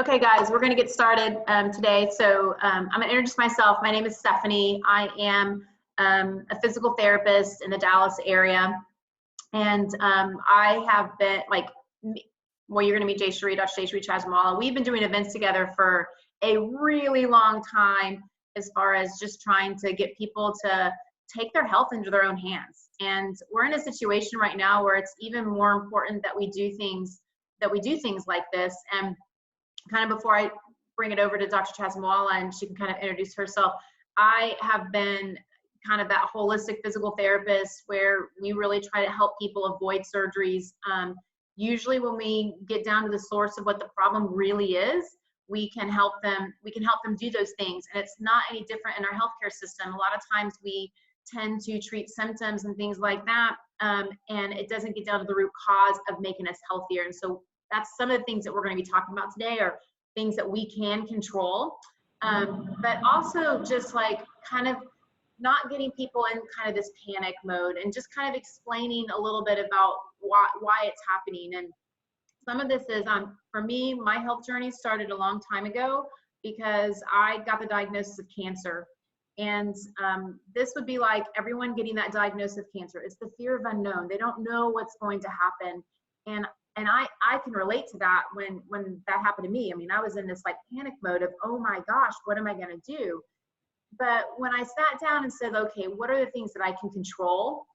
Okay, guys, we're going to get started today. So I'm going to introduce myself. My name is Stephanie. I am a physical therapist in the Dallas area. And I have been well, you're going to meet Jayshri Chasmawala. We've been doing events together for a really long time as far as just trying to get people to take their health into their own hands. And we're in a situation right now where it's even more important that we do things like this. And kind of before I bring it over to Dr. Chasmawala and she can kind of introduce herself, I have been kind of that holistic physical therapist where we really try to help people avoid surgeries. Usually when we get down to the source of what the problem really is, we can help them do those things. And it's not any different in our healthcare system. A lot of times we tend to treat symptoms and things like that, and it doesn't get down to the root cause of making us healthier. And so that's some of the things that we're going to be talking about today, are things that we can control, but also just like kind of not getting people in kind of this panic mode and just kind of explaining a little bit about why it's happening. And some of this is, for me, my health journey started a long time ago because I got the diagnosis of cancer. And this would be like everyone getting that diagnosis of cancer. It's the fear of unknown. They don't know what's going to happen. And I can relate to that when that happened to me. I mean, I was in this like panic mode of, oh my gosh, what am I going to do? But when I sat down and said, okay, what are the things that I can control?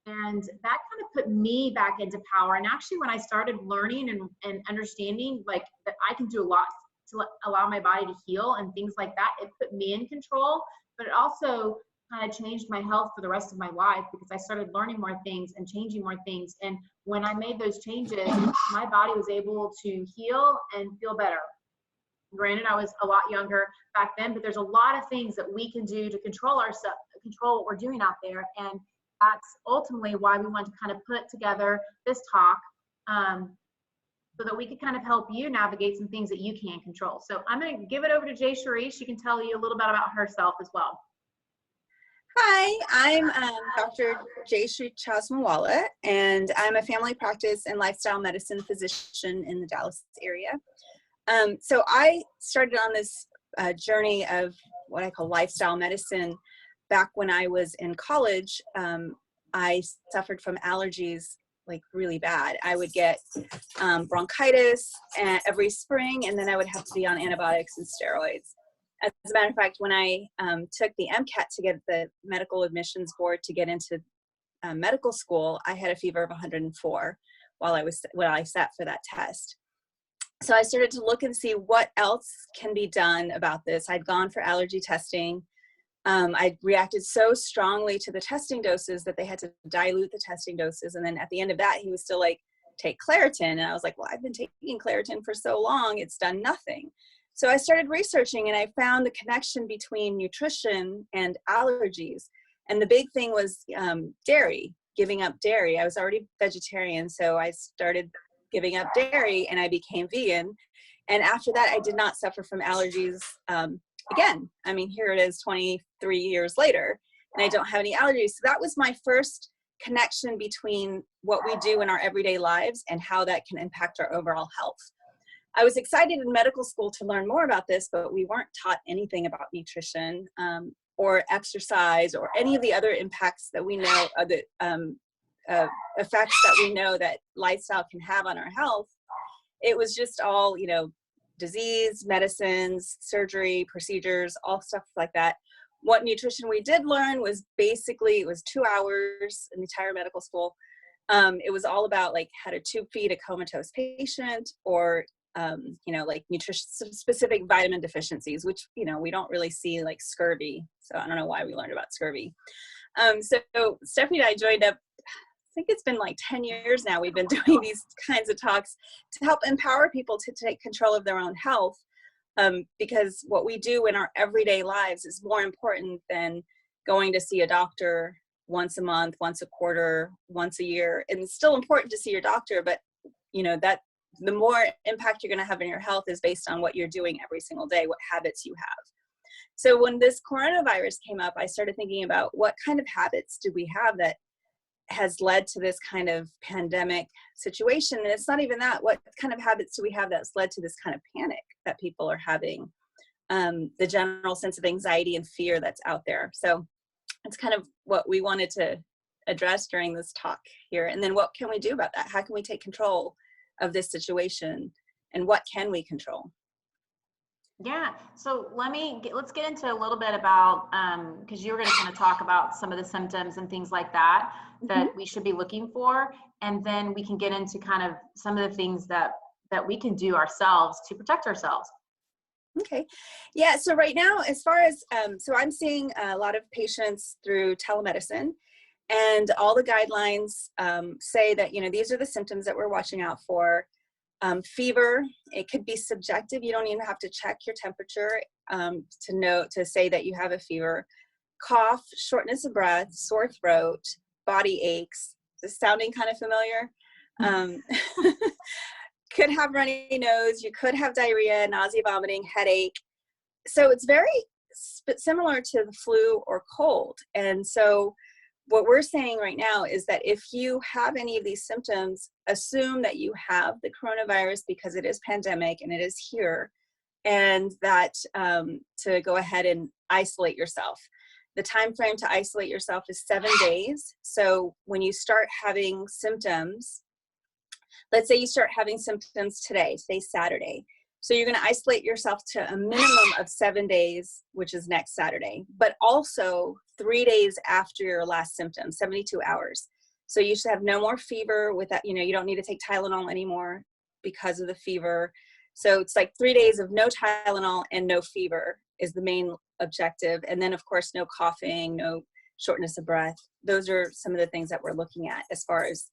And that kind of put me back into power. And actually, when I started learning and understanding like that I can do a lot to allow my body to heal and things like that, it put me in control. But it also kind of changed my health for the rest of my life because I started learning more things and changing more things. And when I made those changes, my body was able to heal and feel better. Granted, I was a lot younger back then, but there's a lot of things that we can do to control ourselves, control what we're doing out there. And that's ultimately why we want to kind of put together this talk, so that we could kind of help you navigate some things that you can control. So I'm going to give it over to Jayshri. She can tell you a little bit about herself as well. Hi, I'm Dr. Jayshri Chasmawala, and I'm a family practice and lifestyle medicine physician in the Dallas area. So I started on this journey of what I call lifestyle medicine back when I was in college. I suffered from allergies like really bad. I would get bronchitis every spring, and then I would have to be on antibiotics and steroids. As a matter of fact, when I took the MCAT to get the medical admissions board to get into medical school, I had a fever of 104 while I sat for that test. So I started to look and see what else can be done about this. I'd gone for allergy testing. I reacted so strongly to the testing doses that they had to dilute the testing doses. And then at the end of that, he was still like, take Claritin. And I was like, well, I've been taking Claritin for so long, it's done nothing. So I started researching and I found the connection between nutrition and allergies. And the big thing was dairy, giving up dairy. I was already vegetarian, so I started giving up dairy and I became vegan. And after that, I did not suffer from allergies again. I mean, here it is 23 years later, and I don't have any allergies. So that was my first connection between what we do in our everyday lives and how that can impact our overall health. I was excited in medical school to learn more about this, but we weren't taught anything about nutrition or exercise or any of the other impacts that we know, the effects that we know that lifestyle can have on our health. It was just all, disease, medicines, surgery, procedures, all stuff like that. What nutrition we did learn was basically, it was 2 hours in the entire medical school. It was all about like how to tube feed a comatose patient or like nutrition specific vitamin deficiencies, which, we don't really see, like scurvy. So I don't know why we learned about scurvy. So Stephanie and I joined up, I think it's been like 10 years now. We've been doing these kinds of talks to help empower people to take control of their own health. Because what we do in our everyday lives is more important than going to see a doctor once a month, once a quarter, once a year. And it's still important to see your doctor, but that the more impact you're going to have in your health is based on what you're doing every single day, what habits you have. So when this coronavirus came up, I started thinking about what kind of habits do we have that has led to this kind of pandemic situation. And it's not even that, what kind of habits do we have that's led to this kind of panic? that people are having, the general sense of anxiety and fear that's out there. So it's kind of what we wanted to address during this talk here. And then what can we do about that? How can we take control of this situation? And what can we control? Yeah, so let's get into a little bit about, because you were going to kind of talk about some of the symptoms and things like that we should be looking for, and then we can get into kind of some of the things that we can do ourselves to protect ourselves. Okay. Yeah. So right now, as far as, so I'm seeing a lot of patients through telemedicine, and all the guidelines say that, these are the symptoms that we're watching out for. Fever, it could be subjective. You don't even have to check your temperature to say that you have a fever. Cough, shortness of breath, sore throat, body aches. Is this sounding kind of familiar? Could have runny nose. You could have diarrhea, nausea, vomiting, headache. So it's very similar to the flu or cold. And so what we're saying right now is that if you have any of these symptoms, assume that you have the coronavirus because it is pandemic and it is here, and that to go ahead and isolate yourself. The time frame to isolate yourself is 7 days. So when you start having symptoms, let's say you start having symptoms today's Saturday. So you're going to isolate yourself to a minimum of 7 days, which is next Saturday, but also 3 days after your last symptom, 72 hours. So you should have no more fever with that. You don't need to take Tylenol anymore because of the fever. So it's like 3 days of no Tylenol and no fever is the main objective. And then of course, no coughing, no shortness of breath. Those are some of the things that we're looking at as far as,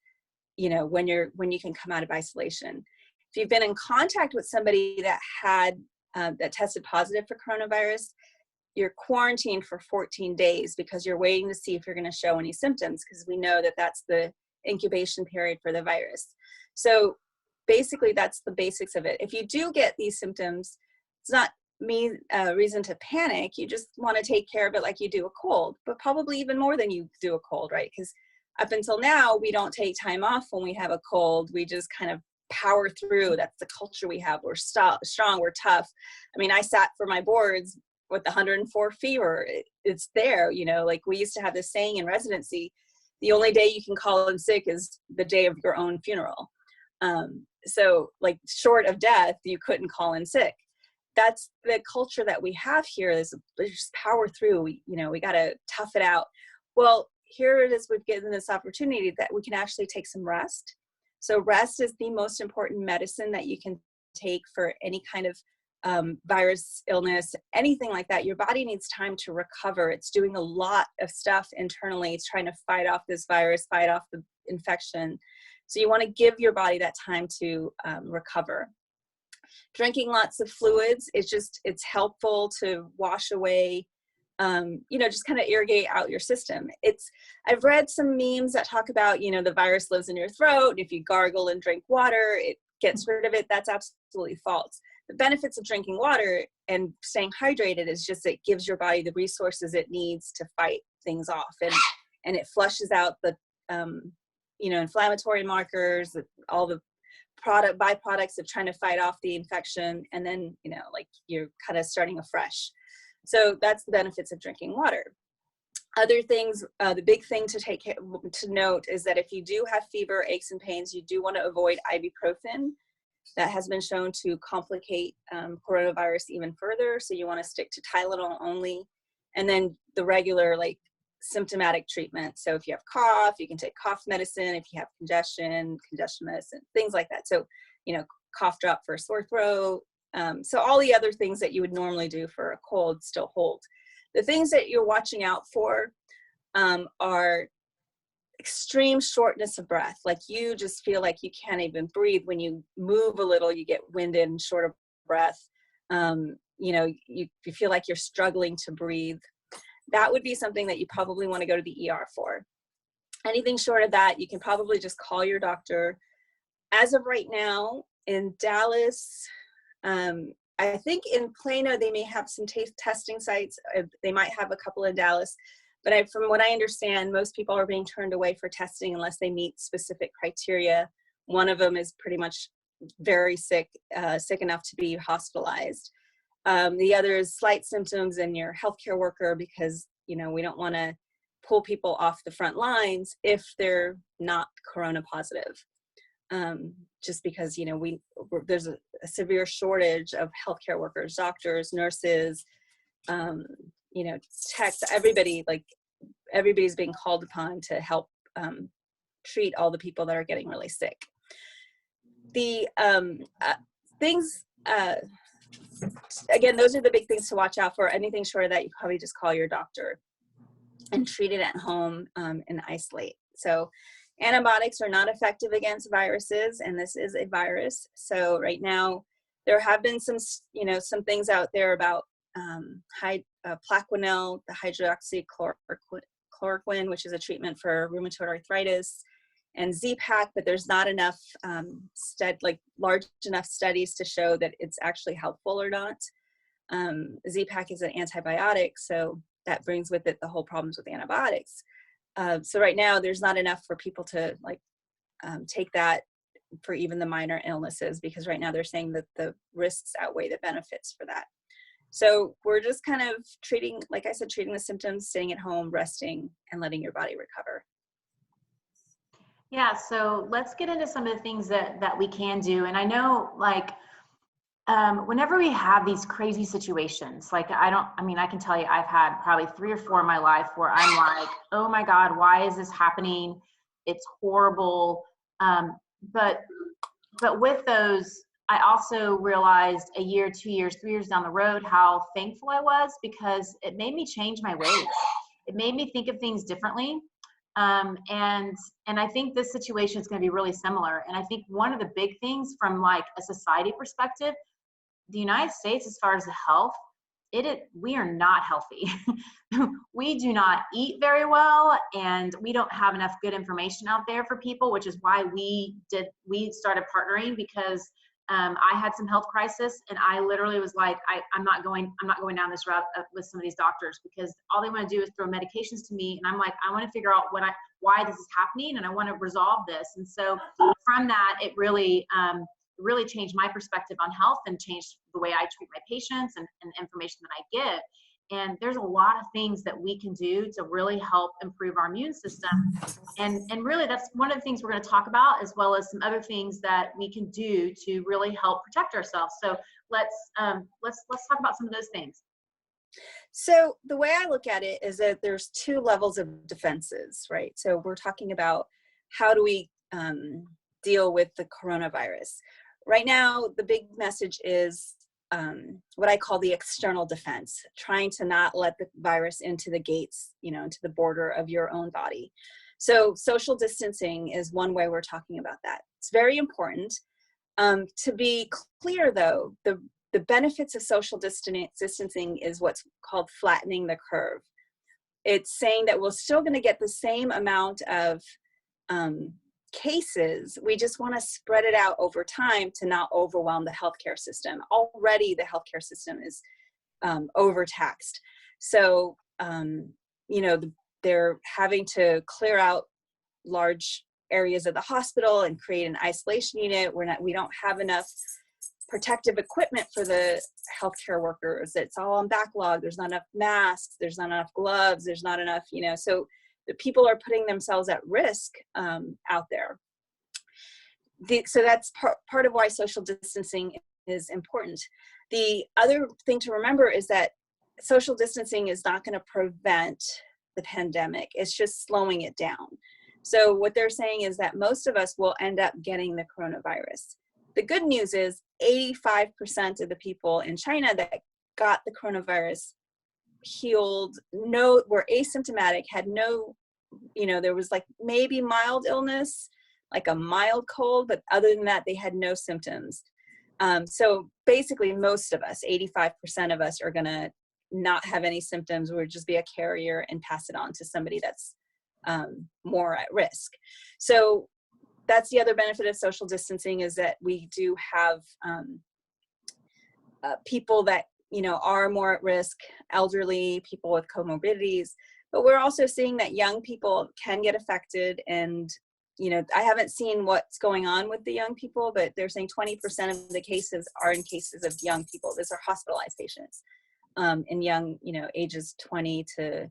when you can come out of isolation. If you've been in contact with somebody that that tested positive for coronavirus, you're quarantined for 14 days because you're waiting to see if you're going to show any symptoms, because we know that that's the incubation period for the virus. So basically that's the basics of it. If you do get these symptoms, it's not reason to panic. You just want to take care of it like you do a cold, but probably even more than you do a cold, right? Because up until now, we don't take time off when we have a cold. We just kind of power through. That's the culture we have. We're strong, we're tough. I mean, I sat for my boards with 104 fever. It's there, like we used to have this saying in residency, the only day you can call in sick is the day of your own funeral. So like short of death, you couldn't call in sick. That's the culture that we have here, is just power through. We got to tough it out. Well, here it is, we've given this opportunity that we can actually take some rest. So rest is the most important medicine that you can take for any kind of virus, illness, anything like that. Your body needs time to recover. It's doing a lot of stuff internally. It's trying to fight off this virus, fight off the infection. So you want to give your body that time to recover. Drinking lots of fluids, it's helpful to wash away, just kind of irrigate out your system. I've read some memes that talk about, the virus lives in your throat. If you gargle and drink water, it gets rid of it. That's absolutely false. The benefits of drinking water and staying hydrated is just it gives your body the resources it needs to fight things off, and it flushes out the, inflammatory markers, all the byproducts of trying to fight off the infection, and then, you're kind of starting afresh. So that's the benefits of drinking water. Other things, the big thing to note is that if you do have fever, aches, and pains, you do want to avoid ibuprofen. That has been shown to complicate coronavirus even further. So you want to stick to Tylenol only. And then the regular, symptomatic treatment. So if you have cough, you can take cough medicine. If you have congestion medicine, things like that. So, cough drop for a sore throat. So all the other things that you would normally do for a cold still hold. The things that you're watching out for are extreme shortness of breath. Like you just feel like you can't even breathe. When you move a little, you get winded and short of breath. You feel like you're struggling to breathe. That would be something that you probably want to go to the ER for. Anything short of that, you can probably just call your doctor. As of right now, in Dallas, I think in Plano, they may have some testing sites. They might have a couple in Dallas. But from what I understand, most people are being turned away for testing unless they meet specific criteria. One of them is pretty much very sick, sick enough to be hospitalized. The other is slight symptoms in your healthcare worker, because, you know, we don't want to pull people off the front lines if they're not corona positive. Just because, you know, there's a severe shortage of healthcare workers, doctors, nurses, you know, techs, everybody, like everybody's being called upon to help treat all the people that are getting really sick. The things, again, those are the big things to watch out for. Anything short of that, you probably just call your doctor and treat it at home and isolate. So antibiotics are not effective against viruses, and this is a virus. So right now, there have been some, you know, some things out there about Plaquenil, the hydroxychloroquine, which is a treatment for rheumatoid arthritis, and Z-Pak, but there's not enough large enough studies to show that it's actually helpful or not. Z-Pak is an antibiotic, so that brings with it the whole problems with antibiotics. So right now there's not enough for people to take that for even the minor illnesses, because right now they're saying that the risks outweigh the benefits for that. So we're just kind of treating, like I said, treating the symptoms, staying at home, resting, and letting your body recover. Yeah, so let's get into some of the things that we can do. And I know, like, whenever we have these crazy situations, like I can tell you I've had probably 3 or 4 in my life where I'm like, oh my God, why is this happening? It's horrible. But with those, I also realized a year, 2 years, 3 years down the road, how thankful I was, because it made me change my ways. It made me think of things differently. And I think this situation is going to be really similar. And I think one of the big things from like a society perspective, the United States, as far as the health, we are not healthy. We do not eat very well, and we don't have enough good information out there for people, which is why we started partnering, because I had some health crisis, and I literally was like, I'm not going down this route with some of these doctors, because all they want to do is throw medications to me. And I'm like, I want to figure out why this is happening, and I want to resolve this. And so from that, it really changed my perspective on health, and changed the way I treat my patients and the information that I get. And there's a lot of things that we can do to really help improve our immune system. And really, that's one of the things we're going to talk about, as well as some other things that we can do to really help protect ourselves. So let's talk about some of those things. So the way I look at it is that there's 2 levels of defenses, right? So we're talking about how do we deal with the coronavirus. Right now, the big message is what I call the external defense, trying to not let the virus into the gates, you know, into the border of your own body. So social distancing is one way we're talking about that. It's very important. To be clear, though, the benefits of social distancing is what's called flattening the curve. It's saying that we're still going to get the same amount of cases. We just want to spread it out over time to not overwhelm the healthcare system. Already the healthcare system is overtaxed. So, you know, they're having to clear out large areas of the hospital and create an isolation unit. We don't have enough protective equipment for the healthcare workers. It's all on backlog. There's not enough masks. There's not enough gloves. There's not enough, you know, so the people are putting themselves at risk out there. So that's part of why social distancing is important. The other thing to remember is that social distancing is not going to prevent the pandemic. It's just slowing it down. So what they're saying is that most of us will end up getting the coronavirus. The good news is 85% of the people in China that got the coronavirus healed, were asymptomatic, had no, you know, there was like maybe mild illness, like a mild cold, but other than that, they had no symptoms. So basically most of us, 85% of us, are gonna not have any symptoms. We'll just be a carrier and pass it on to somebody that's more at risk. So that's the other benefit of social distancing, is that we do have people that, you know, are more at risk, elderly, people with comorbidities, but we're also seeing that young people can get affected, and you know, I haven't seen what's going on with the young people, but they're saying 20% of the cases are in cases of young people. These are hospitalized patients in young, you know, ages 20 to,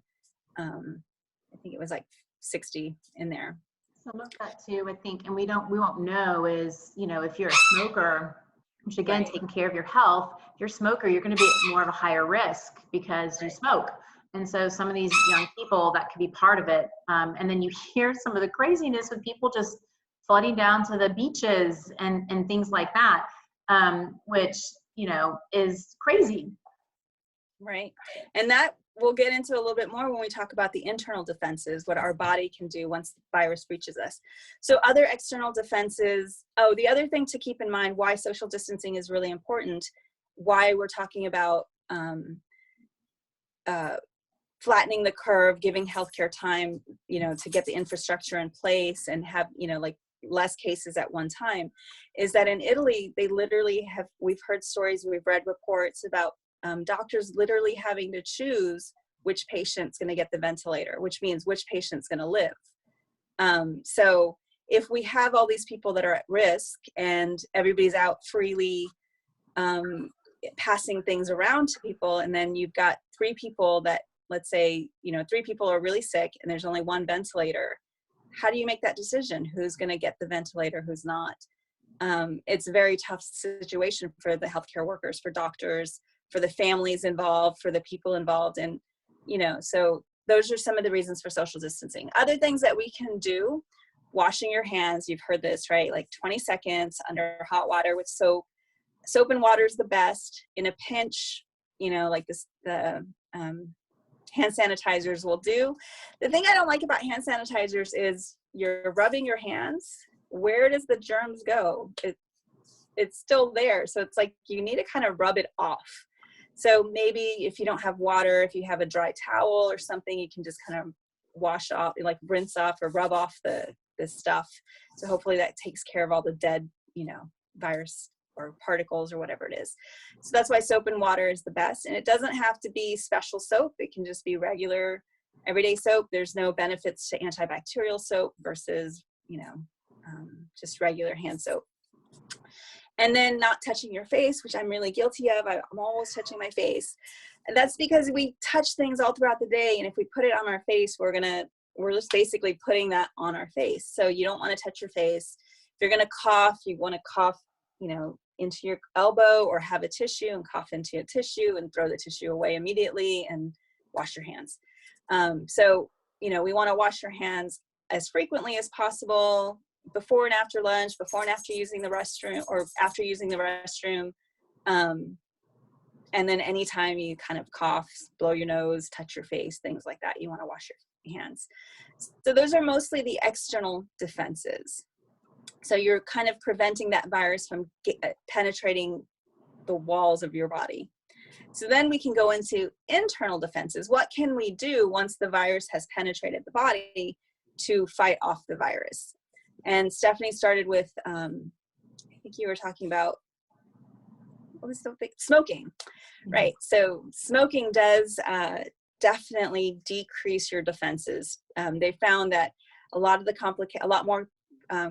I think it was like 60 in there. Some of that too, I think, and we won't know is, you know, if you're a smoker, which again, Right. taking care of your health, if you're a smoker, you're going to be at more of a higher risk because you smoke. And so some of these young people, that could be part of it. And then you hear some of the craziness with people just flooding down to the beaches and things like that, which, you know, is crazy. Right. And that we'll get into a little bit more when we talk about the internal defenses, what our body can do once the virus reaches us. So other external defenses, the other thing to keep in mind why social distancing is really important, why we're talking about flattening the curve, giving healthcare time, you know, to get the infrastructure in place and have, you know, like less cases at one time, is that in Italy, they literally have, we've heard stories, we've read reports about doctors literally having to choose which patient's going to get the ventilator, which means which patient's going to live. So if we have all these people that are at risk and everybody's out freely passing things around to people, and then you've got 3 people that, let's say, you know, 3 people are really sick and there's only 1 ventilator, how do you make that decision? Who's going to get the ventilator, who's not? It's a very tough situation for the healthcare workers, for doctors, for the families involved, for the people involved. And, you know, so those are some of the reasons for social distancing. Other things that we can do, washing your hands, you've heard this, right? Like 20 seconds under hot water with soap. Soap and water is the best. In a pinch, you know, like this, the hand sanitizers will do. The thing I don't like about hand sanitizers is you're rubbing your hands. Where does the germs go? It's still there. So it's like you need to kind of rub it off. So maybe if you don't have water, if you have a dry towel or something, you can just kind of wash off, like rinse off or rub off the stuff. So hopefully that takes care of all the dead, you know, virus or particles or whatever it is. So that's why soap and water is the best. And it doesn't have to be special soap. It can just be regular everyday soap. There's no benefits to antibacterial soap versus, you know, just regular hand soap. And then not touching your face, which I'm really guilty of. I'm always touching my face. And that's because we touch things all throughout the day. And if we put it on our face, we're just basically putting that on our face. So you don't want to touch your face. If you're going to cough, you want to cough, you know, into your elbow or have a tissue and cough into a tissue and throw the tissue away immediately and wash your hands. So, you know, we want to wash your hands as frequently as possible, before and after lunch, before and after using the restroom, or after using the restroom. And then anytime you kind of cough, blow your nose, touch your face, things like that, you want to wash your hands. So those are mostly the external defenses. So you're kind of preventing that virus from penetrating the walls of your body. So then we can go into internal defenses. What can we do once the virus has penetrated the body to fight off the virus? And Stephanie started with, I think you were talking about, what was the thing? Smoking, right? So smoking does definitely decrease your defenses. They found that a lot more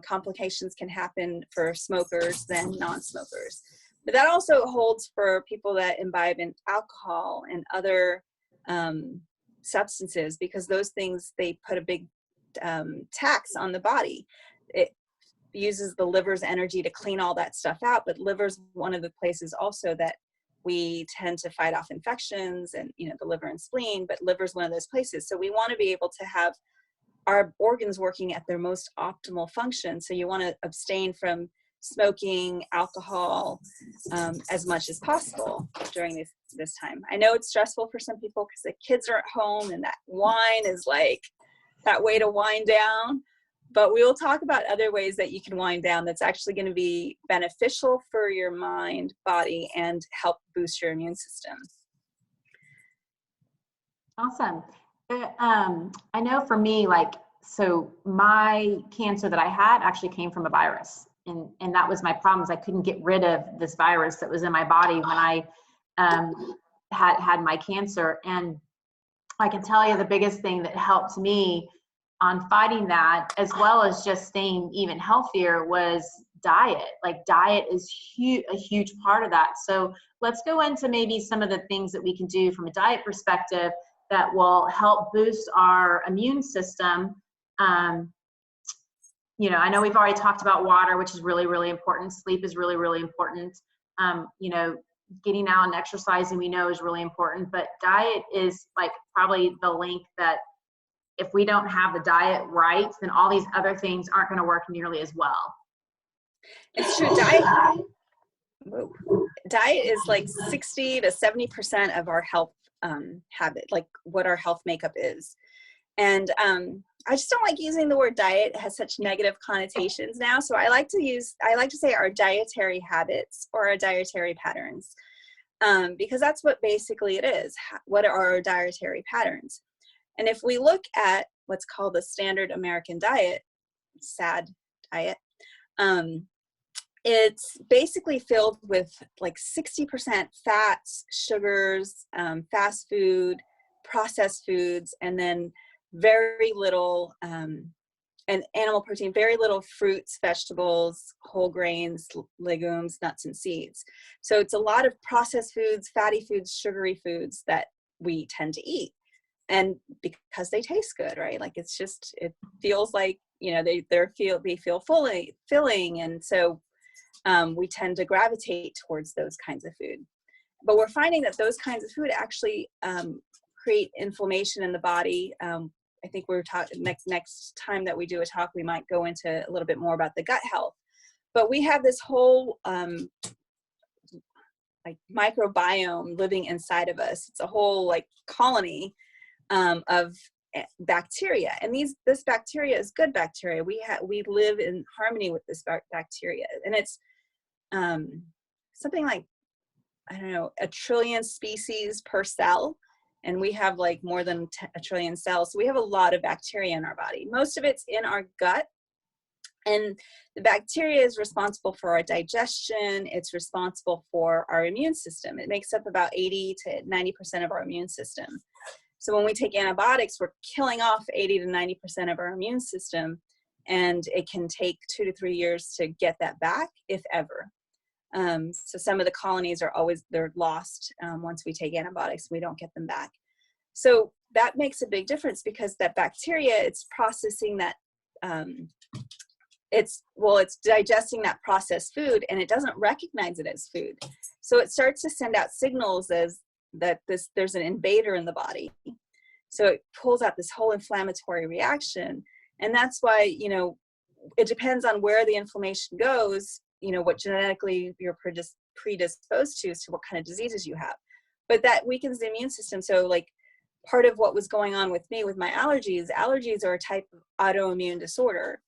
complications can happen for smokers than non-smokers. But that also holds for people that imbibe in alcohol and other substances, because those things, they put a big tax on the body. It uses the liver's energy to clean all that stuff out, but liver's one of the places also that we tend to fight off infections, and, you know, the liver and spleen, but liver's one of those places. So we want to be able to have our organs working at their most optimal function. So you want to abstain from smoking, alcohol, as much as possible during this time. I know it's stressful for some people because the kids are at home and that wine is like that way to wind down. But we will talk about other ways that you can wind down that's actually going to be beneficial for your mind, body, and help boost your immune system. Awesome. I know for me, like, so my cancer that I had actually came from a virus. And that was my problem, is I couldn't get rid of this virus that was in my body when I had my cancer. And I can tell you the biggest thing that helped me on fighting that, as well as just staying even healthier, was diet. Like diet is a huge part of that. So let's go into maybe some of the things that we can do from a diet perspective that will help boost our immune system. You know, I know we've already talked about water, which is really, really important. Sleep is really, really important. You know, getting out and exercising, we know, is really important, but diet is like probably the link that if we don't have the diet right, then all these other things aren't going to work nearly as well. It's true. Diet is like 60 to 70% of our health habit, like what our health makeup is. And I just don't like using the word diet. It has such negative connotations now. So I like to say our dietary habits or our dietary patterns, because that's what basically it is. What are our dietary patterns? And if we look at what's called the standard American diet, SAD diet, it's basically filled with like 60% fats, sugars, fast food, processed foods, and then very little and animal protein, very little fruits, vegetables, whole grains, legumes, nuts, and seeds. So it's a lot of processed foods, fatty foods, sugary foods that we tend to eat. And because they taste good, right? Like it feels like, you know, they feel filling. And so we tend to gravitate towards those kinds of food. But we're finding that those kinds of food actually create inflammation in the body. I think we're talking next time that we do a talk, we might go into a little bit more about the gut health. But we have this whole like microbiome living inside of us. It's a whole like colony of bacteria, and this bacteria is good bacteria. We live in harmony with this bacteria, and it's something like, I don't know, 1 trillion species per cell, and we have like more than 1 trillion cells. So we have a lot of bacteria in our body. Most of it's in our gut, and the bacteria is responsible for our digestion. It's responsible for our immune system. It makes up about 80 to 90% of our immune system. So when we take antibiotics, we're killing off 80 to 90% of our immune system, and it can take 2 to 3 years to get that back, if ever. So some of the colonies they're lost once we take antibiotics. We don't get them back. So that makes a big difference, because that bacteria, it's processing that, it's digesting that processed food, and it doesn't recognize it as food. So it starts to send out signals as that there's an invader in the body. So it pulls out this whole inflammatory reaction. And that's why, you know, it depends on where the inflammation goes, you know, what genetically you're predisposed to as to what kind of diseases you have. But that weakens the immune system. So like part of what was going on with me with my allergies are a type of autoimmune disorder.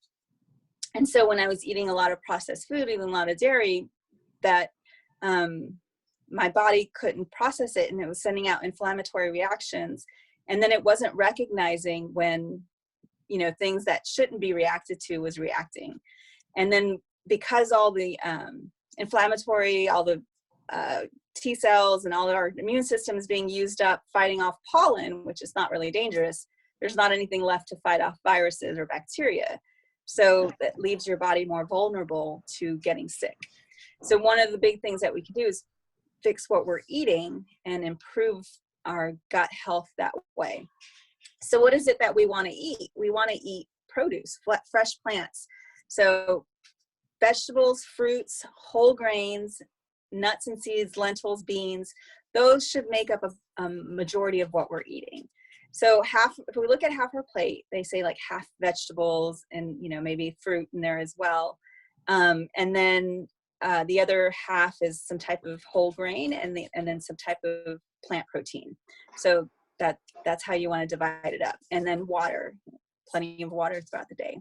And so when I was eating a lot of processed food, even a lot of dairy, that my body couldn't process it, and it was sending out inflammatory reactions. And then it wasn't recognizing when, you know, things that shouldn't be reacted to was reacting. And then because all the inflammatory, all the T cells and all of our immune system is being used up fighting off pollen, which is not really dangerous, there's not anything left to fight off viruses or bacteria. So that leaves your body more vulnerable to getting sick. So one of the big things that we can do is fix what we're eating and improve our gut health that way. So what is it that we want to eat? We want to eat produce, fresh plants. So vegetables, fruits, whole grains, nuts and seeds, lentils, beans, those should make up a majority of what we're eating. So if we look at half our plate, they say like half vegetables and, you know, maybe fruit in there as well. And then the other half is some type of whole grain and then some type of plant protein. So that's how you want to divide it up. And then water, plenty of water throughout the day.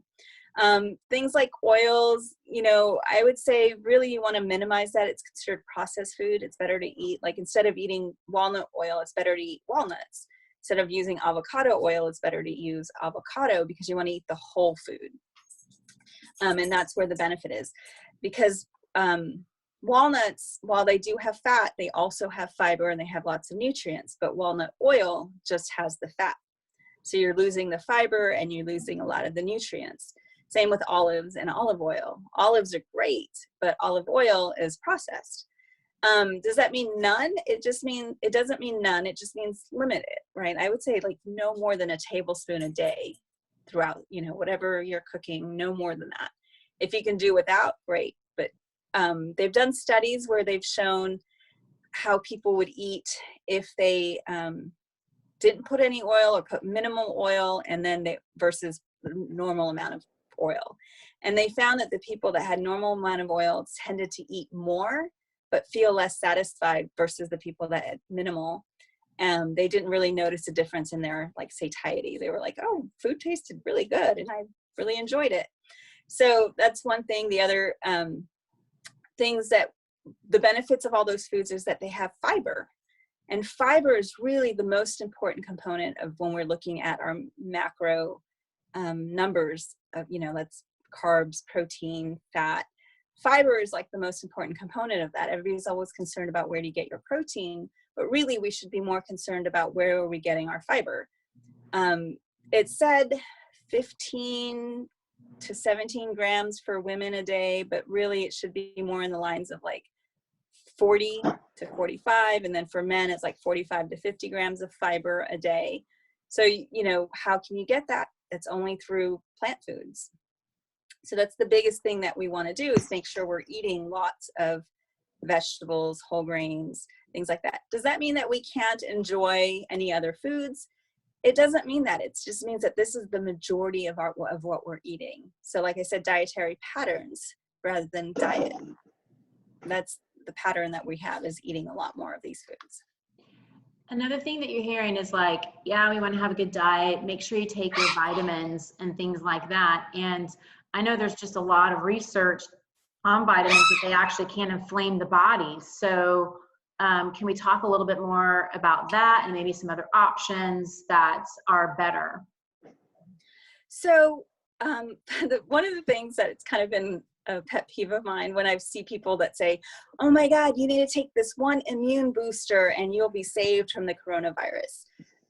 Things like oils, you know, I would say really you want to minimize that. It's considered processed food. It's better to eat, like instead of eating walnut oil, it's better to eat walnuts. Instead of using avocado oil, it's better to use avocado, because you want to eat the whole food. And that's where the benefit is, because walnuts, while they do have fat, they also have fiber and they have lots of nutrients, but walnut oil just has the fat. So you're losing the fiber and you're losing a lot of the nutrients. Same with olives and olive oil. Olives are great, but olive oil is processed. Does that mean none? It doesn't mean none. It just means limited, right? I would say like no more than a tablespoon a day throughout, whatever you're cooking, no more than that. If you can do without, great. But they've done studies where they've shown how people would eat if they didn't put any oil or put minimal oil, and then versus the normal amount of oil. And they found that the people that had normal amount of oil tended to eat more but feel less satisfied versus the people that had minimal. They didn't really notice a difference in their satiety. They were like, oh, food tasted really good and I really enjoyed it. So that's one thing. The other things that the benefits of all those foods is that they have fiber. And fiber is really the most important component of when we're looking at our macro numbers of, that's carbs, protein, fat. Fiber is like the most important component of that. Everybody's always concerned about where do you get your protein, but really we should be more concerned about where are we getting our fiber. It said 15 to 17 grams for women a day, but really it should be more in the lines of 40 to 45. And then for men, it's 45 to 50 grams of fiber a day. So, how can you get that? It's only through plant foods. So that's the biggest thing that we want to do is make sure we're eating lots of vegetables, whole grains, things like that. Does that mean that we can't enjoy any other foods? It doesn't mean that. It just means that this is the majority of what we're eating. So like I said, dietary patterns rather than diet. That's the pattern that we have, is eating a lot more of these foods. Another thing that you're hearing is yeah, we want to have a good diet. Make sure you take your vitamins and things like that. And I know there's just a lot of research on vitamins that they actually can inflame the body. So can we talk a little bit more about that and maybe some other options that are better? So one of the things that it's kind of been a pet peeve of mine when I see people that say, oh my God, you need to take this one immune booster and you'll be saved from the coronavirus.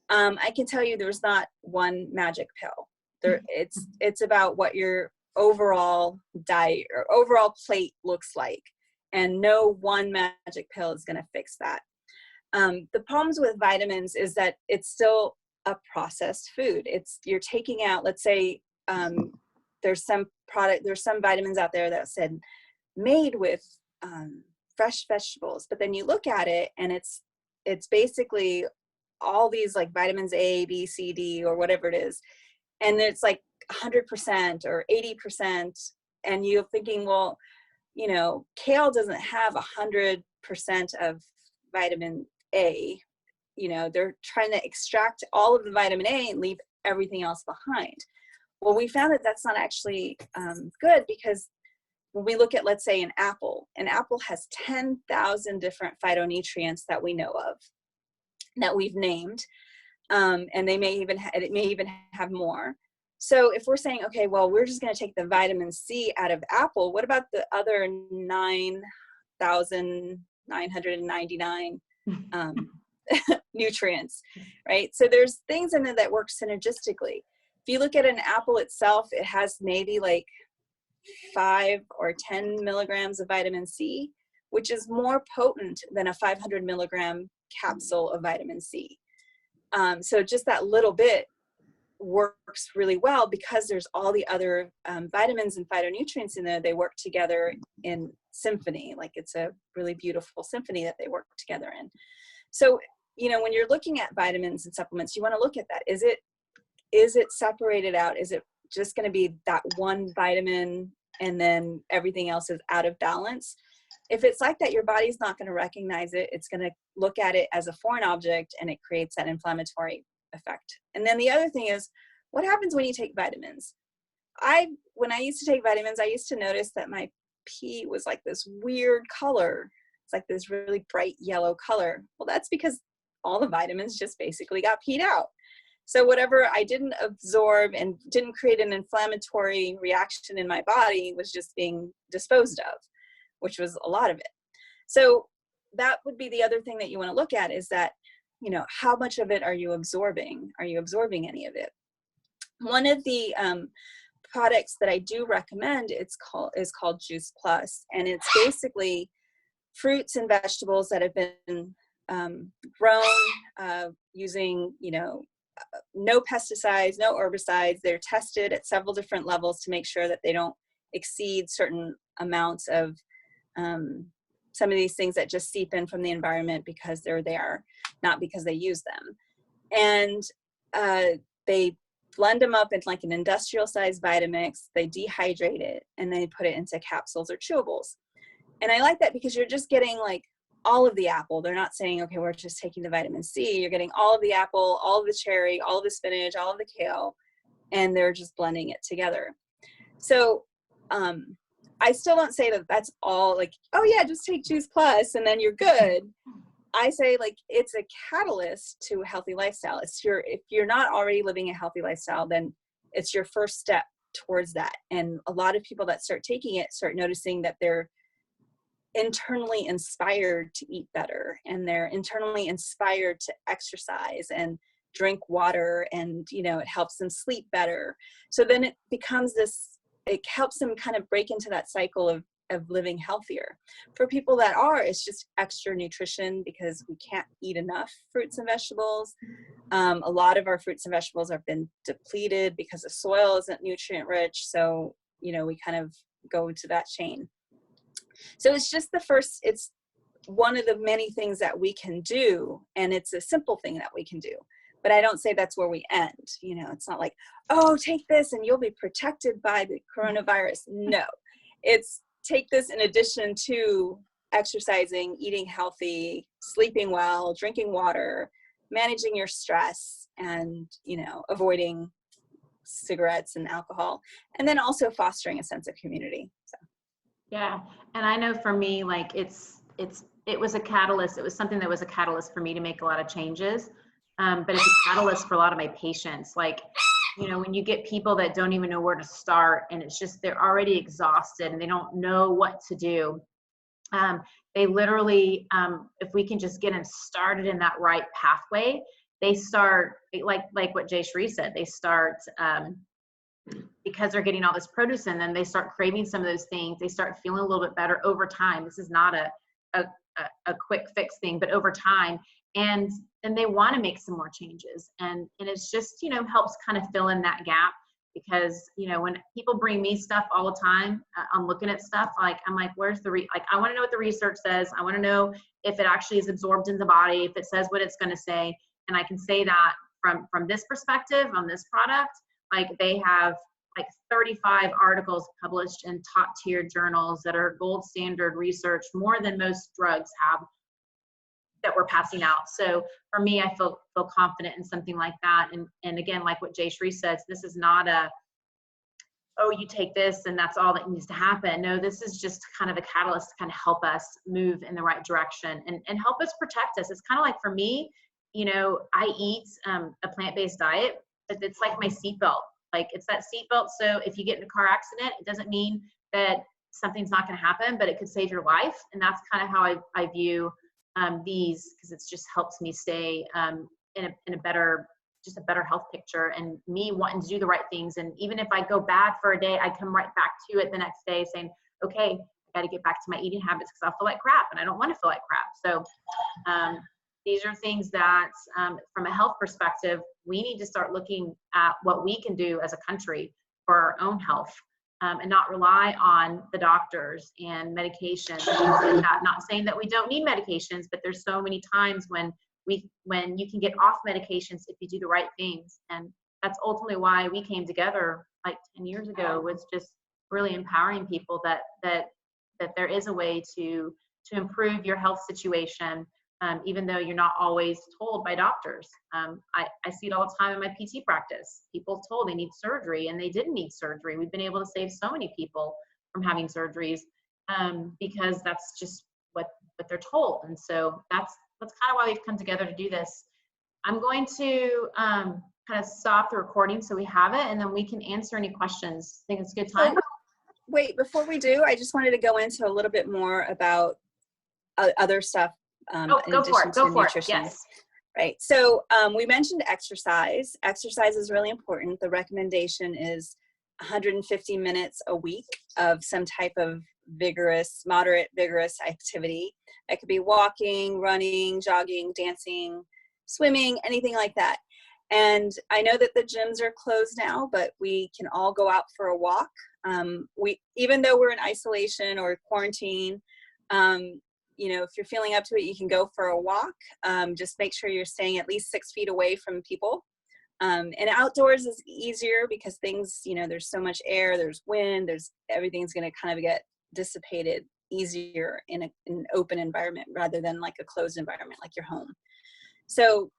I can tell you there's not one magic pill. It's about what your overall diet or overall plate looks like. And no one magic pill is going to fix that. The problems with vitamins is that it's still a processed food. You're taking out, let's say, there's some vitamins out there that said made with fresh vegetables, but then you look at it and it's basically all these vitamins A, B, C, D, or whatever it is, and it's 100% or 80%, and you're thinking, well, kale doesn't have 100% of vitamin A. They're trying to extract all of the vitamin A and leave everything else behind. Well, we found that that's not actually good, because when we look at, let's say, an apple has 10,000 different phytonutrients that we know of, that we've named, and it may even have more. So if we're saying, okay, well, we're just going to take the vitamin C out of apple, what about the other 9,999 nutrients, right? So there's things in there that work synergistically. If you look at an apple itself, it has maybe 5 or 10 milligrams of vitamin C, which is more potent than a 500 milligram capsule of vitamin C. So just that little bit works really well, because there's all the other vitamins and phytonutrients in there. They work together in symphony. It's a really beautiful symphony that they work together in. So, when you're looking at vitamins and supplements, you want to look at that. Is it separated out? Is it just going to be that one vitamin and then everything else is out of balance? If it's like that, your body's not going to recognize it. It's going to look at it as a foreign object, and it creates that inflammatory effect. And then the other thing is, what happens when you take vitamins? When I used to take vitamins, I used to notice that my pee was this weird color. It's this really bright yellow color. Well, that's because all the vitamins just basically got peed out. So whatever I didn't absorb and didn't create an inflammatory reaction in my body was just being disposed of, which was a lot of it. So that would be the other thing that you want to look at, is that you know, how much of it are you absorbing? Are you absorbing any of it? One of the products that I do recommend, is called Juice Plus, and it's basically fruits and vegetables that have been grown using, you know, no pesticides, no herbicides. They're tested at several different levels to make sure that they don't exceed certain amounts of some of these things that just seep in from the environment because they're there, not because they use them. And they blend them up in like an industrial sized Vitamix, they dehydrate it, and they put it into capsules or chewables. And I like that because you're just getting like all of the apple. They're not saying, okay, we're just taking the vitamin C. You're getting all of the apple, all of the cherry, all of the spinach, all of the kale, and they're just blending it together. So I still don't say that that's all like, oh yeah, just take Juice Plus and then you're good. I say like it's a catalyst to a healthy lifestyle. If you're not already living a healthy lifestyle, then it's your first step towards that. And a lot of people that start taking it start noticing that they're internally inspired to eat better, and they're internally inspired to exercise and drink water, and you know, it helps them sleep better. So then it becomes this, it helps them kind of break into that cycle of living healthier. For people that it's just extra nutrition because we can't eat enough fruits and vegetables. A lot of our fruits and vegetables have been depleted because the soil isn't nutrient rich. So, you know, we kind of go into that chain. So it's just it's one of the many things that we can do, and it's a simple thing that we can do. But I don't say that's where we end. You know, it's not like, oh, take this and you'll be protected by the coronavirus. No, it's take this in addition to exercising, eating healthy, sleeping well, drinking water, managing your stress, and, you know, avoiding cigarettes and alcohol, and then also fostering a sense of community. So. Yeah. And I know for me, like it was a catalyst. It was something that was a catalyst for me to make a lot of changes. But it's a catalyst for a lot of my patients. Like, you know, when you get people that don't even know where to start, and it's just, they're already exhausted and they don't know what to do. They literally, if we can just get them started in that right pathway, they start like what Jayshri said, they start, because they're getting all this produce in them, they start craving some of those things. They start feeling a little bit better over time. This is not a quick fix thing, but over time. And they want to make some more changes. And it's just, you know, helps kind of fill in that gap, because, you know, when people bring me stuff all the time, I'm looking at stuff, like, I'm like, where's I want to know what the research says. I want to know if it actually is absorbed in the body, if it says what it's going to say. And I can say that from this perspective on this product, like they have like 35 articles published in top tier journals that are gold standard research, more than most drugs have that we're passing out. So for me, I feel confident in something like that. And again, like what Jayshri says, this is not oh, you take this and that's all that needs to happen. No, this is just kind of a catalyst to kind of help us move in the right direction and help us protect us. It's kind of like, for me, you know, I eat a plant-based diet, but it's like my seatbelt. Like, it's that seatbelt. So if you get in a car accident, it doesn't mean that something's not going to happen, but it could save your life. And that's kind of how I view these, because it just helps me stay in a better health picture, and me wanting to do the right things. And even if I go bad for a day, I come right back to it the next day saying, okay, I got to get back to my eating habits because I'll feel like crap and I don't want to feel like crap. So these are things that from a health perspective, we need to start looking at what we can do as a country for our own health, and not rely on the doctors and medications and things like that. Not saying that we don't need medications, but there's so many times when you can get off medications if you do the right things. And that's ultimately why we came together like 10 years ago, was just really empowering people that there is a way to improve your health situation, even though you're not always told by doctors. I see it all the time in my PT practice. People told they need surgery and they didn't need surgery. We've been able to save so many people from having surgeries because that's just what they're told. And so that's kind of why we've come together to do this. I'm going to kind of stop the recording so we have it, and then we can answer any questions. I think it's a good time. Wait, before we do, I just wanted to go into a little bit more about other stuff. Go for it. Yes. Right. So we mentioned exercise. Exercise is really important. The recommendation is 150 minutes a week of some type of vigorous, moderate, vigorous activity. That could be walking, running, jogging, dancing, swimming, anything like that. And I know that the gyms are closed now, but we can all go out for a walk. Even though we're in isolation or quarantine, you know, if you're feeling up to it, you can go for a walk. Just make sure you're staying at least 6 feet away from people. And outdoors is easier because things, you know, there's so much air, there's wind, everything's going to kind of get dissipated easier in an open environment rather than like a closed environment like your home. So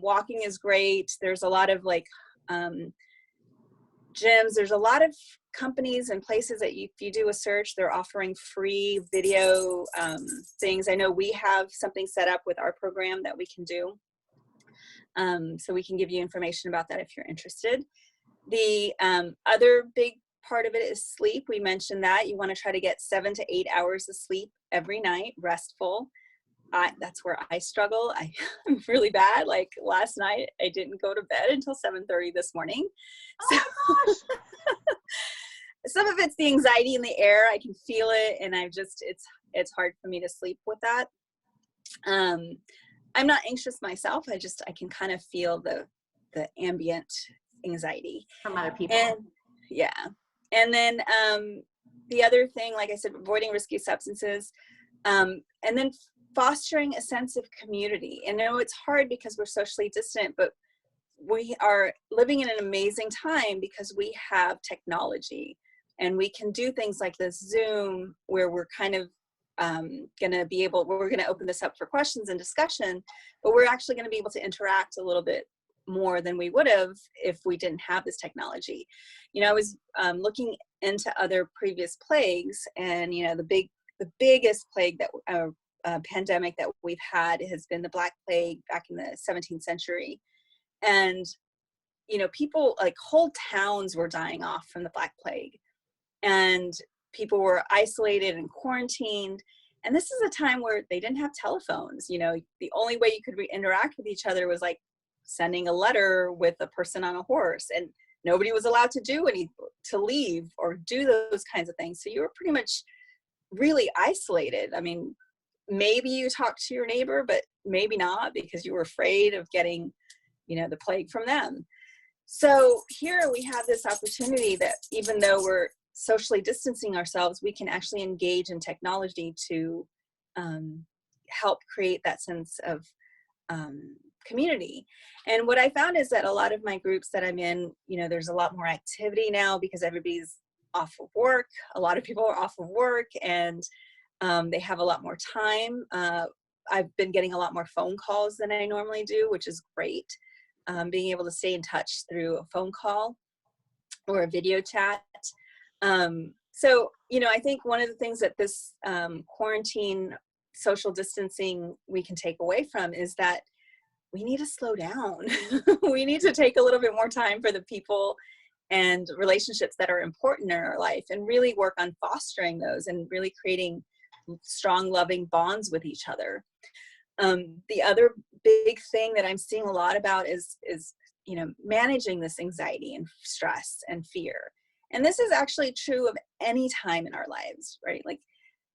walking is great. There's a lot of like gyms. There's a lot of companies and places that if you do a search, they're offering free video things. I know we have something set up with our program that we can do. So we can give you information about that if you're interested. The other big part of it is sleep. We mentioned that you want to try to get 7 to 8 hours of sleep every night, restful. That's where I struggle. I'm really bad. Like last night, I didn't go to bed until 7:30 this morning. So some of it's the anxiety in the air. I can feel it, and it's hard for me to sleep with that. I'm not anxious myself. I can kind of feel the ambient anxiety from other people. And yeah. And then the other thing, like I said, avoiding risky substances, and then fostering a sense of community. And I know it's hard because we're socially distant, but we are living in an amazing time because we have technology and we can do things like this Zoom where we're kind of we're going to open this up for questions and discussion, but we're actually going to be able to interact a little bit more than we would have if we didn't have this technology. You know, I was looking into other previous plagues, and you know, the biggest plague that pandemic that we've had has been the Black Plague back in the 17th century. And, you know, people, like whole towns were dying off from the Black Plague, and people were isolated and quarantined. And this is a time where they didn't have telephones. You know, the only way you could interact with each other was like sending a letter with a person on a horse, and nobody was allowed to leave or do those kinds of things. So you were pretty much really isolated. I mean, maybe you talked to your neighbor, but maybe not, because you were afraid of getting, you know, the plague from them. So here we have this opportunity that even though we're socially distancing ourselves, we can actually engage in technology to help create that sense of community. And what I found is that a lot of my groups that I'm in, you know, there's a lot more activity now because everybody's off of work. A lot of people are off of work, and they have a lot more time. I've been getting a lot more phone calls than I normally do, which is great. Being able to stay in touch through a phone call or a video chat. So, you know, I think one of the things that this quarantine social distancing we can take away from is that we need to slow down. We need to take a little bit more time for the people and relationships that are important in our life, and really work on fostering those and really creating strong, loving bonds with each other. The other big thing that I'm seeing a lot about is, you know, managing this anxiety and stress and fear. And this is actually true of any time in our lives, right? Like,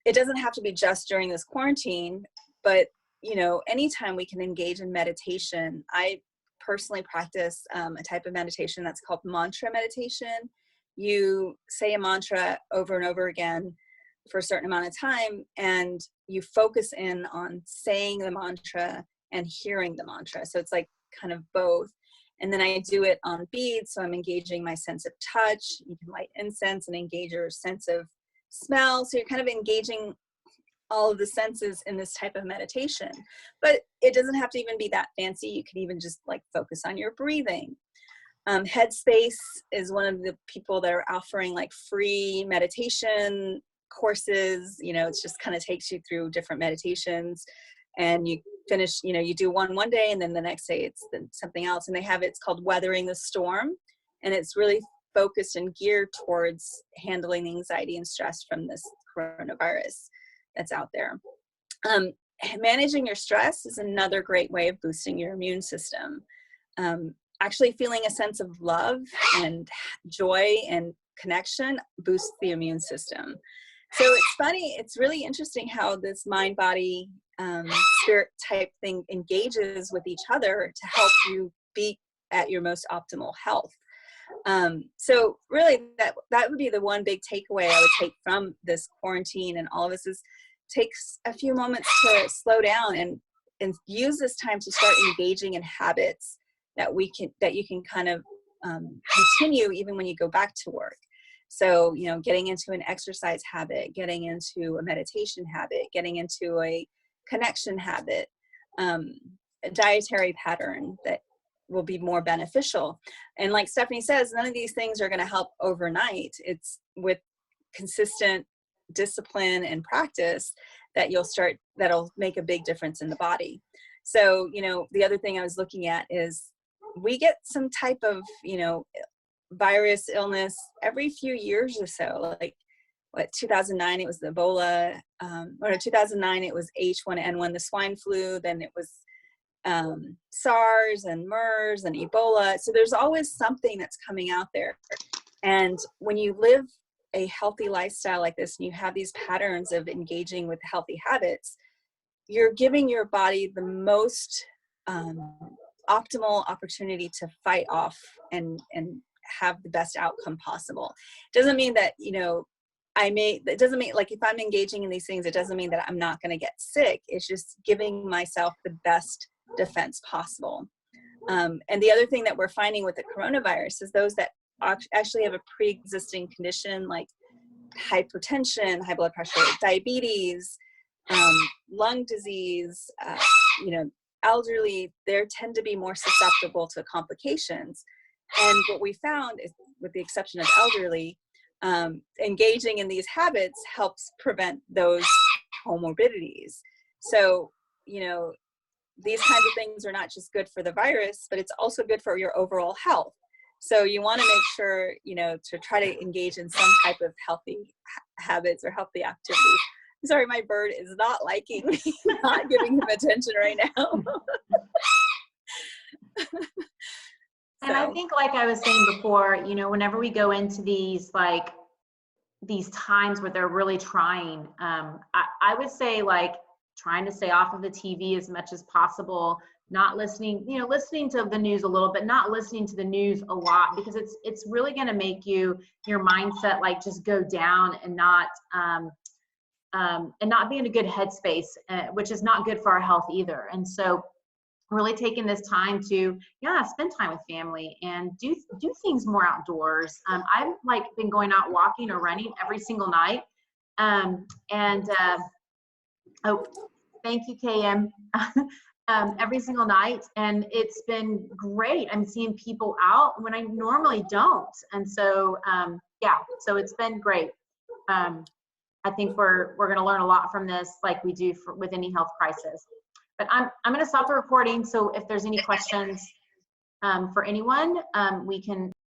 it doesn't have to be just during this quarantine, but, you know, anytime we can engage in meditation. I personally practice a type of meditation that's called mantra meditation. You say a mantra over and over again for a certain amount of time, and you focus in on saying the mantra and hearing the mantra. So it's like kind of both. And then I do it on beads, so I'm engaging my sense of touch. You can light incense and engage your sense of smell. So you're kind of engaging all of the senses in this type of meditation. But it doesn't have to even be that fancy. You can even just like focus on your breathing. Headspace is one of the people that are offering like free meditation courses. You know, it just kind of takes you through different meditations, and you finish, you know, you do one day, and then the next day it's something else. And they have, it's called Weathering the Storm, and it's really focused and geared towards handling the anxiety and stress from this coronavirus that's out there. managing your stress is another great way of boosting your immune system. Actually feeling a sense of love and joy and connection boosts the immune system. So it's funny, it's really interesting how this mind, body, spirit type thing engages with each other to help you be at your most optimal health. So really that would be the one big takeaway I would take from this quarantine and all of this is takes a few moments to slow down and use this time to start engaging in habits that you can kind of continue even when you go back to work. So, you know, getting into an exercise habit, getting into a meditation habit, getting into a connection habit, a dietary pattern that will be more beneficial. And like Stephanie says, none of these things are going to help overnight. It's with consistent discipline and practice that that'll make a big difference in the body. So, you know, the other thing I was looking at is we get some type of, you know, virus illness every few years or so. Like 2009 it was the Ebola, or 2009 it was H1N1, the swine flu, then it was SARS and MERS and Ebola. So there's always something that's coming out there. And when you live a healthy lifestyle like this and you have these patterns of engaging with healthy habits, you're giving your body the most optimal opportunity to fight off and have the best outcome possible. It doesn't mean that, you know, it doesn't mean like if I'm engaging in these things, it doesn't mean that I'm not going to get sick. It's just giving myself the best defense possible. And the other thing that we're finding with the coronavirus is those that actually have a pre-existing condition like hypertension, high blood pressure, diabetes, lung disease, you know, elderly, they tend to be more susceptible to complications. And what we found is, with the exception of elderly, engaging in these habits helps prevent those comorbidities. So, you know, these kinds of things are not just good for the virus, but it's also good for your overall health. So you want to make sure, you know, to try to engage in some type of healthy habits or healthy activities. Sorry, my bird is not liking me, not giving him attention right now. And I think, like I was saying before, you know, whenever we go into these times where they're really trying, I would say like trying to stay off of the TV as much as possible, not listening, you know, listening to the news a little, but not listening to the news a lot, because it's really going to make your mindset like just go down and not be in a good headspace, which is not good for our health either. And so really taking this time to, spend time with family and do things more outdoors. I've like been going out walking or running every single night. Oh, thank you, KM. Every single night, and it's been great. I'm seeing people out when I normally don't. And so, so it's been great. I think we're going to learn a lot from this, like we do with any health crisis. But I'm going to stop the recording. So if there's any questions for anyone, we can